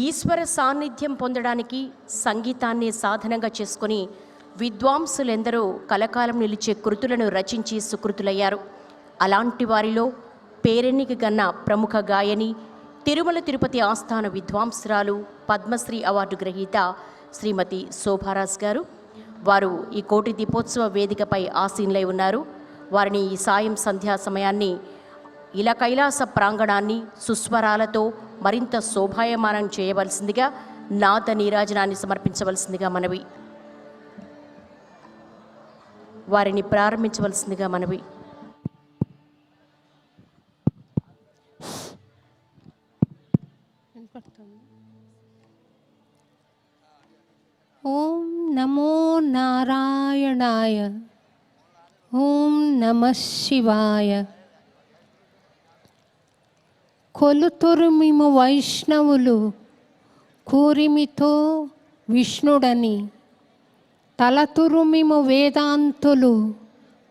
ఈశ్వర సాన్నిధ్యం పొందడానికి సంగీతాన్ని సాధనంగా చేసుకుని విద్వాంసులెందరో కలకాలం నిలిచే కృతులను రచించి సుకృతులయ్యారు. అలాంటి వారిలో పేరెన్నిక గన్న ప్రముఖ గాయని, తిరుమల తిరుపతి ఆస్థాన విద్వాంసురాలు, పద్మశ్రీ అవార్డు గ్రహీత శ్రీమతి శోభారాజ్ గారు. వారు ఈ కోటి దీపోత్సవ వేదికపై ఆసీనులై ఉన్నారు. వారిని ఈ సాయం సంధ్యా సమయాన్ని ఇలా కైలాస ప్రాంగణాన్ని సుస్వరాలతో మరింత శోభాయమానం చేయవలసిందిగా, నాద నీరాజనాన్ని సమర్పించవలసిందిగా మనవి. వారిని ప్రారంభించవలసిందిగా మనవి. ఓం నమో నారాయణాయ. ఓం నమః శివాయ. కొలుతురుమిము వైష్ణవులు కూరిమితో విష్ణుడని, తలతురుమిము వేదాంతులు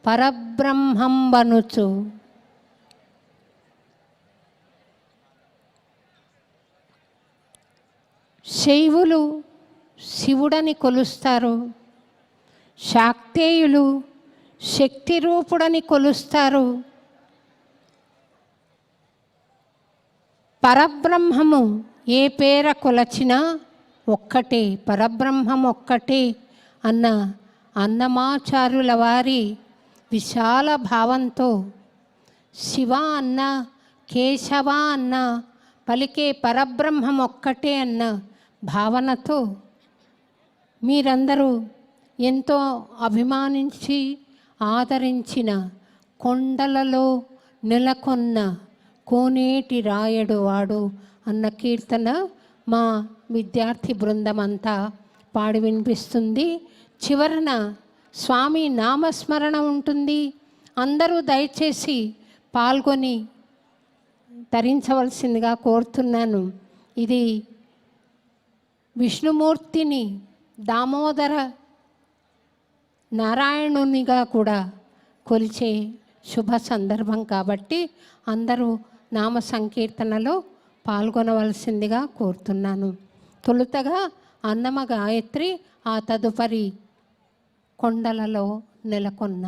పరబ్రహ్మంబనుచు. శైవులు శివుడని కొలుస్తారు, శాక్తేయులు శక్తి రూపుడని కొలుస్తారు. పరబ్రహ్మము ఏ పేర కొలచినా ఒక్కటే, పరబ్రహ్మం ఒక్కటే అన్న అన్నమాచారుల వారి విశాల భావంతో శివ అన్న, కేశవ అన్న పలికే పరబ్రహ్మం ఒక్కటే అన్న భావనతో మీరందరూ ఎంతో అభిమానించి ఆదరించిన కొండలలో నెలకొన్న కోనేటి రాయడు వాడు అన్న కీర్తన మా విద్యార్థి బృందమంతా పాడి వినిపిస్తుంది. చివరన స్వామి నామస్మరణ ఉంటుంది. అందరూ దయచేసి పాల్గొని తరించవలసిందిగా కోరుతున్నాను. ఇది విష్ణుమూర్తిని దామోదర నారాయణునిగా కూడా కొలిచే శుభ సందర్భం కాబట్టి అందరూ నామ సంకీర్తనలో పాల్గొనవలసిందిగా కోరుతున్నాను. తొలుతగా అన్నమ గాయత్రి, ఆ తదుపరి కొండలలో నెలకొన్న.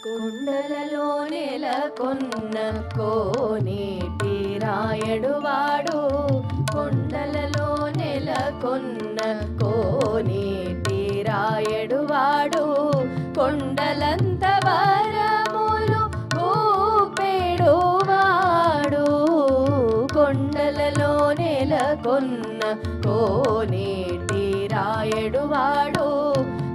కొండలలో నెలకొన్న కోనేటి రాయడు వాడు, కొండలలో నెలకొన్న కోనేటి రాయడు వాడు, కొండలంత వరములు ఊపేడు వాడు, కొండలలో నెలకొన్న కోనేటి రాయడు వాడు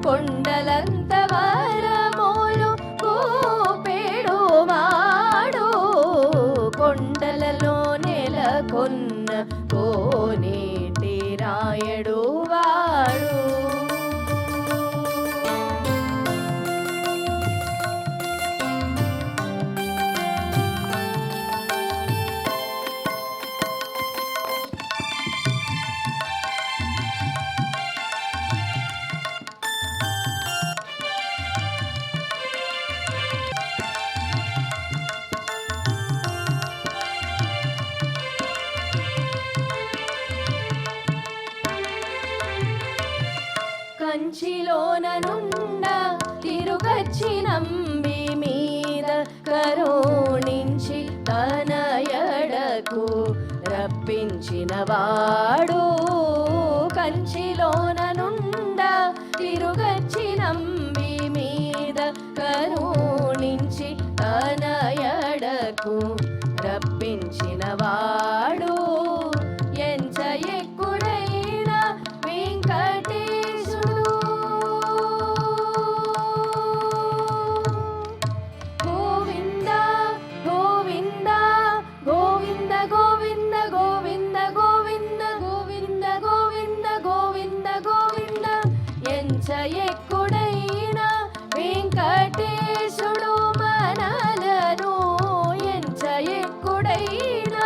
కొండలంత వరములు కూపెడు వాడు కొండలలో నెలకొన్న కోనేటి రాయడు వాడు. కంచిలోన నుండ తిరుగచ్చినంబి మీద కరుణించి తన ఎడకు రప్పించిన వాడు కంచిలోన నుండ తిరుగచ్చినంబి మీద కరుణించి తన ఎడకు రప్పించిన వాడు ఎంచ ఎక్కుడైన వెంకటేశుడు గోవింద గోవింద గోవింద గోవింద గోవింద గోవింద గోవింద గోవింద గోవింద గోవింద ఎంచ ఎక్కుడైన వెంకటేశుడు మనలను ఎంచ ఎక్కుడైన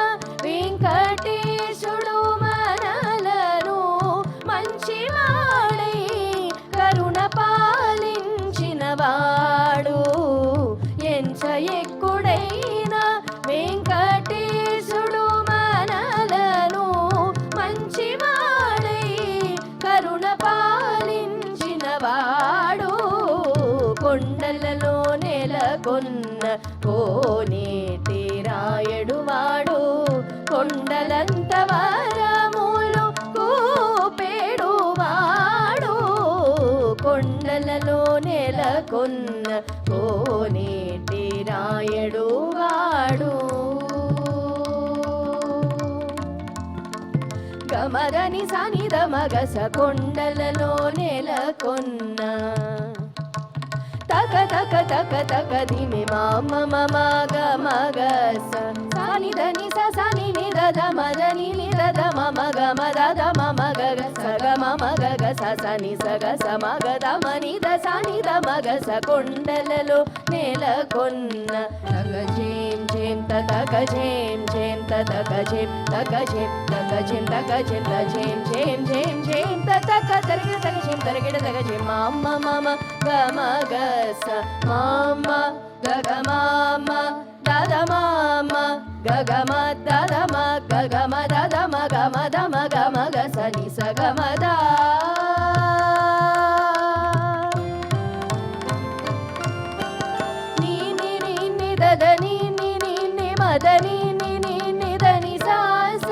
వెంకటేశుడు మనలను మంచివాడై కరుణ పాలించిన వాడు ఎంచ ఎక్కుడైన వెంకటేశుడు మనలను మంచివాడై కరుణ పాలించిన వాడు కొండలలో నెలకొన్న కోనేటి రాయడు వాడు కొండలంత వరములు కూపెడు వాడు కొండలలో నెలకొన్న కోనేటి రాయడు వాడు. గమదని సనిద మగస కొండలలో నెలకొన్న తక తక తక తక ధిమి మామ మమ గమ గస సాని ధని స సాని ని దద మదని ని దద మమ గమ దద మమ గగ స గమ మగ గ స సని స గ స మగ ద మని ద సాని ద మగ స కొండలలో నెలకొన్న తగ జేం జేం తగ జేం జేం తగ జేం తగ జేం తగ జేం తగ జేం త జేం జేం జేం జేం తగ తరగ తగ జేం తరగ తగ జేం మామ మమ గమ గ స మామ గగ మామ దద మామ గగమ దద మ గగమ దద మ గమ దమ గమ గ స ని స గమ ద ని ని ని ని దద ని ని ని ని మద ని ని ని ని ద ని సా స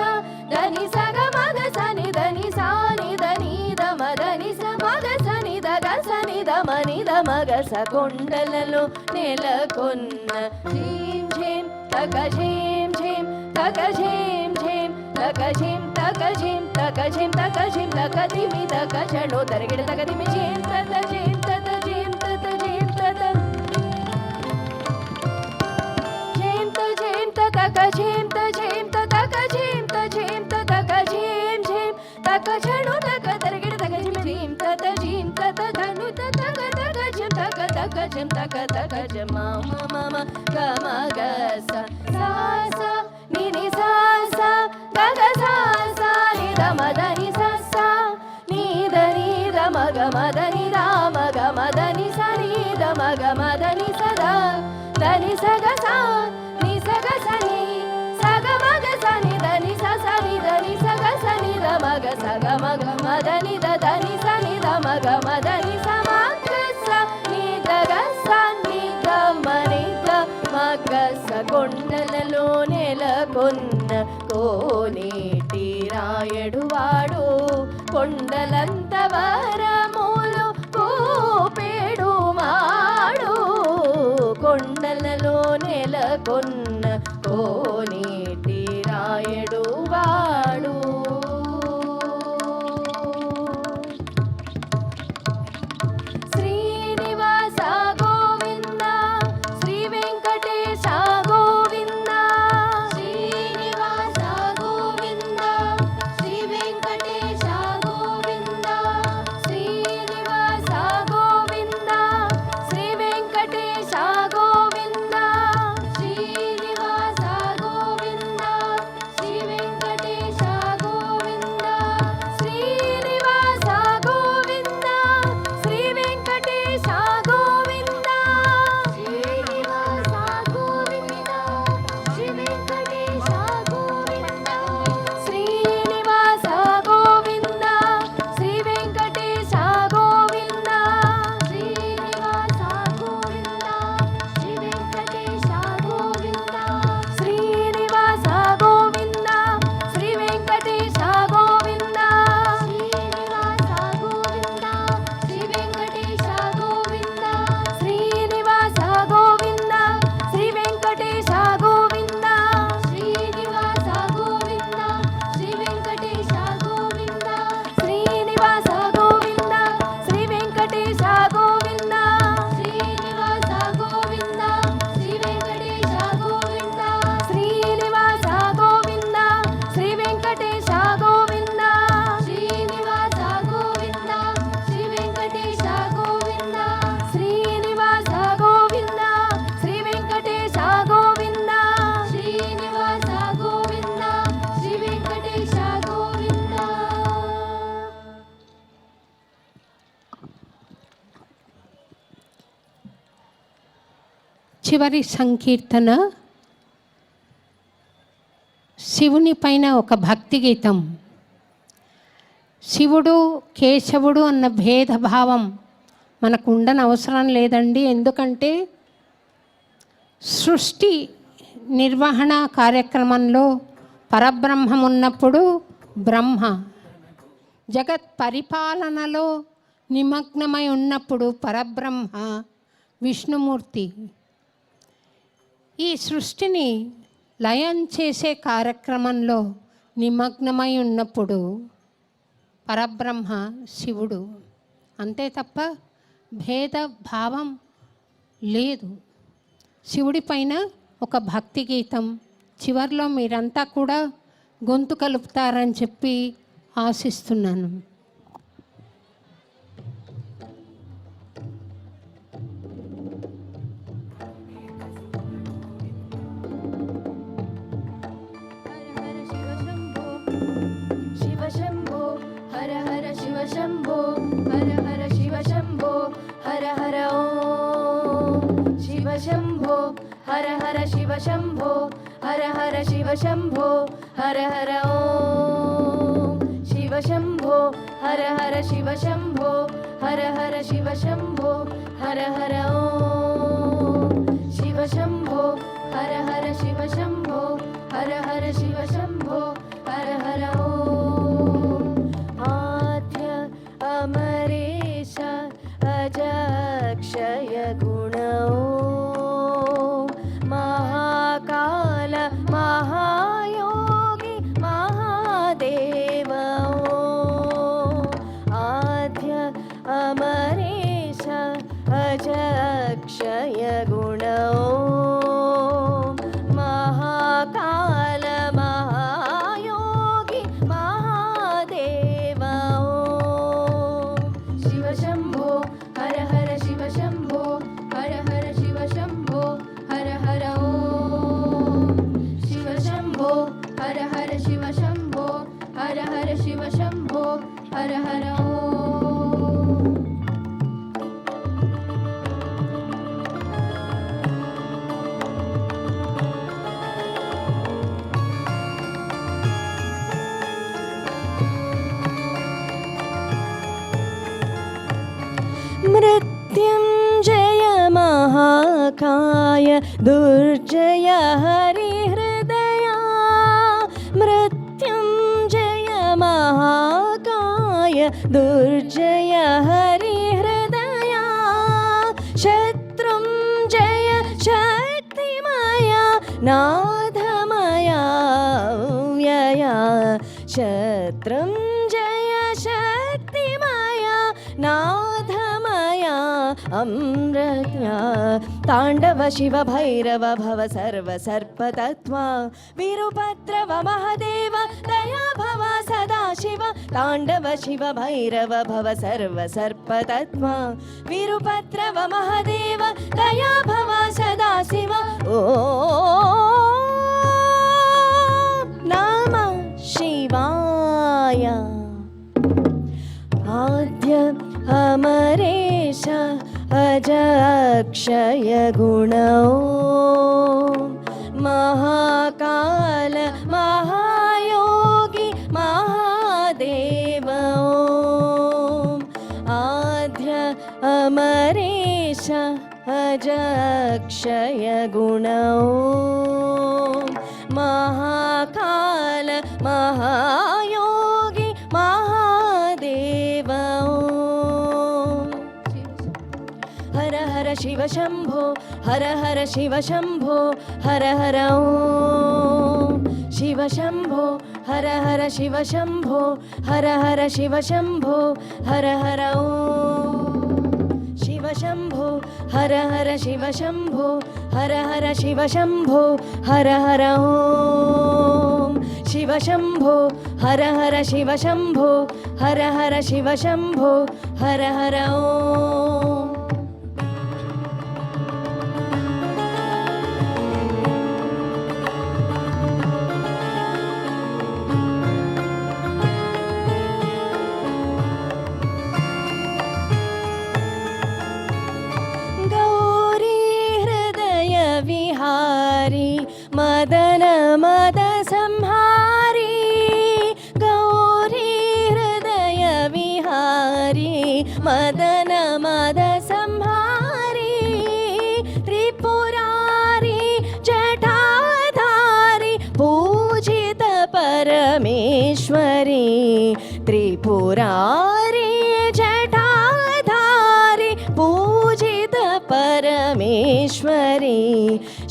ద ని స గ మ గ స ని ద ని సా ని ద ని ద మ ద ని స మ గ స ని ద గ స ని ద మ ని ద మ గ స కొండలలో నెలకొన్న ఝీం ఝీం తగ ఝీం ఝీం తగ ఝీం ఝీం తగ ఝీం తగ ఝీం తగ ఝీం తగ ఝీం తగ ధిమి తగ ఝడో తరగిడ తగ ధిమి ఝీం తత ఝీం తత ఝీం తత ఝీం తత ఝీం త ఝీం తగ ఝీం త ఝీం తగ ఝీం త ఝీం తగ ఝీం ఝీం తగ ఝడో తగ తరగిడ తగ ధిమి ఝీం తత ఝీం తత ధను తగ తగ ఝీం తగ తగ ఝీం తగ తగ ఝ మామ మమ గమ గ స సా స ని ని సా స గ గ సా స ని ద మ ద ని స స ని ద మ గ మ ద ని ర మ గ మ ద ని స ని ద మ గ మ ద ని స ద ద ని స గ స ని స గ స ని స గ మ గ స ని ద ని స స ని ద ని స గ స ని ద మ గ స గ మ గ మ ద ని ద ద ని స ని ద మ గ మ ద ని స మ గ స ని ద గ స ని ద మ ని ద మ గ స కొండలలో నెలకొన్న కోనేటి రాయడు వాడు కొండలంత వరములు కూపెడు వాడు కొండలలో నెలకొన్న కోనేటి రాయడు వాడు. చివరి సంకీర్తన శివుని పైన ఒక భక్తి గీతం. శివుడు కేశవుడు అన్న భేదభావం మనకు ఉండని అవసరం లేదండి. ఎందుకంటే సృష్టి నిర్వహణ కార్యక్రమంలో పరబ్రహ్మం ఉన్నప్పుడు బ్రహ్మ, జగత్ పరిపాలనలో నిమగ్నమై ఉన్నప్పుడు పరబ్రహ్మ విష్ణుమూర్తి. ఈ సృష్టిని లయం చేసే కార్యక్రమంలో నిమగ్నమై ఉన్నప్పుడు పరబ్రహ్మ శివుడు. అంతే తప్ప భేదభావం లేదు. శివుడి పైన ఒక భక్తి గీతం చివరిలో మీరంతా కూడా గొంతు కలుపుతారని చెప్పి ఆశిస్తున్నాను. శంభో హర హర శివ శంభో హర హర శివ శంభో హర హర ఓం శివ శంభో హర హర శివ శంభో హర హర శివ శంభో హర హర ఓం శివ శంభో హర హర శివ శంభో హర హర శివ శంభో హర హర ఓం శివ శంభో హర హర శివ శంభో హర హర శివ శంభో హర హర ఓం ఆద్య అమరేశ అజక్షయ గుణ ఓం మహాకాల మహాయోగి మహాదేవ ఓం ఆద్య అమరేశ అజక్షయ గుణ ఓం మహాకాల మహాయోగి మహాదేవ ఓం శివ శంభో హర హర శివ శంభో హర హర శివ శంభో హర హర ఓం శివ శంభో హర హర శివ శంభో హర హర శివ శంభో హర హర ఓం मृत्युञ्जय महाकाय दुर्जय हरिहृदया मृत्युञ्जय महाकाय दुर्जय हरिहृदया शत्रुञ्जय शक्तिमया नाथमया व्यया शत्रुञ्जय शक्तिमया नाथमया अमृत्या ताण्डव शिव भैरव भव सर्व सर्पतत्त्वा वीरुभद्रव महदेव दया भव सदा शिव ताण्डव शिव भैरव भव सर्व सर्पतत्त्वा वीरुभद्रव महदेव दया भव सदा शिव ॐ नमः शिवाय आद्य अमरेश अजक्षय गुण ओम महाकाल महायोगी महादेव ओम आद्य अमरेश अजक्षय गुण ओम महाकाल महायोगी महादेव ओम हर हर शिव शंभो हर हर शिव शंभो हर हर ओम शिव शंभो हर हर शिव शंभो हर हर शिव शंभो हर हर ओम शिव शंभो हर हर शिव शंभो हर हर शिव शंभो हर हर ओम शिव शंभो हर हर शिव शंभो हर हर शिव शंभो हर हर ओम गौरी हृदय మదన మద సంహారి త్రిపురారి జటాధారి పూజిత పరమేశ్వరి త్రిపురారి జటాధారి పూజిత పరమేశ్వరి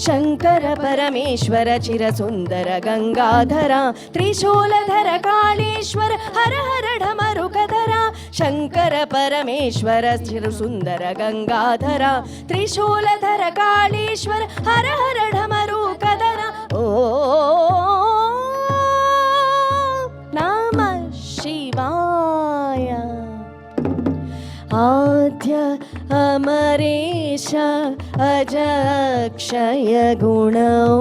శంకర పరమేశ్వర చిర సుందర గంగాధర త్రిశూలధర కాళేశ్వర హర హర ఢమరుకధర శంకర పరమేశ్వర చిర సుందర గంగాధర త్రిశూలధర కాళేశ్వర హర హర ఢమరుకధర ఓ నమః శివాయ आद्य अमरेश अजक्षय गुणौ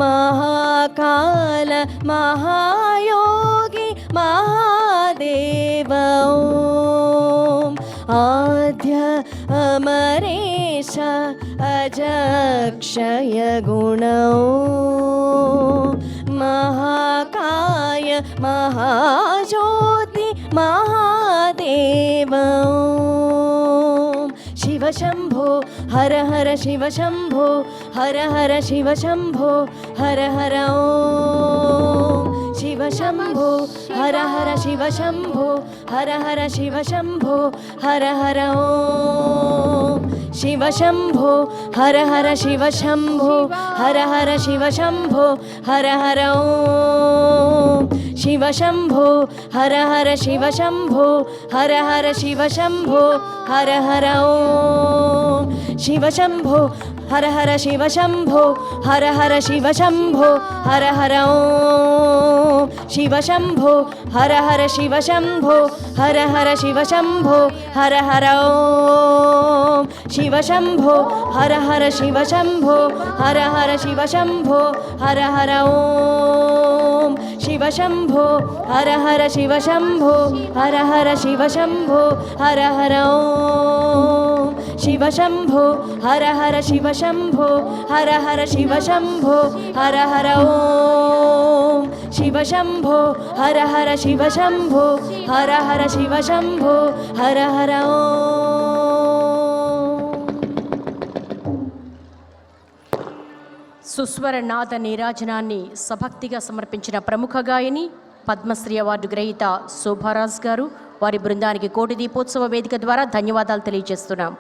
महाकाल महायोगी महादेवौ आद्य अमरेश अजक्षय गुणौ महाकाय महाज्योति महादेव शिव शंभो हर हर शिव शंभो हर हर शिव शंभो हर हर ओम शिव शंभो हर हर शिव शंभो हर हर शिव शंभो हर हर ओम शिव शंभो हर हर शिव शंभो हर हर शिव शंभो हर हर ओम शिव शंभो हर हर शिव शंभो हर हर शिव शंभो हर हर ओम शिव शंभो हर हर शिव शंभो हर हर शिव शंभो हर हर ओम शिव शंभो हर हर शिव शंभो हर हर शिव शंभो हर हर ओम शिव शंभो हर हर शिव शंभो हर हर शिव शंभो हर हर ओम शिव शंभो हर हर शिव शंभो हर हर शिव शंभो हर हर ओम शिव शंभो हर हर शिव शंभो हर हर शिव शंभो हर हर ओम शिव शंभो हर हर शिव शंभो हर हर शिव शंभो हर हर ओम సుస్వర నాద నీరాజనాన్ని సభక్తిగా సమర్పించిన ప్రముఖ గాయని పద్మశ్రీ అవార్డు గ్రహీత శోభారాజ్ గారు వారి బృందానికి కోటి దీపోత్సవ వేదిక ద్వారా ధన్యవాదాలు తెలియజేస్తున్నాం.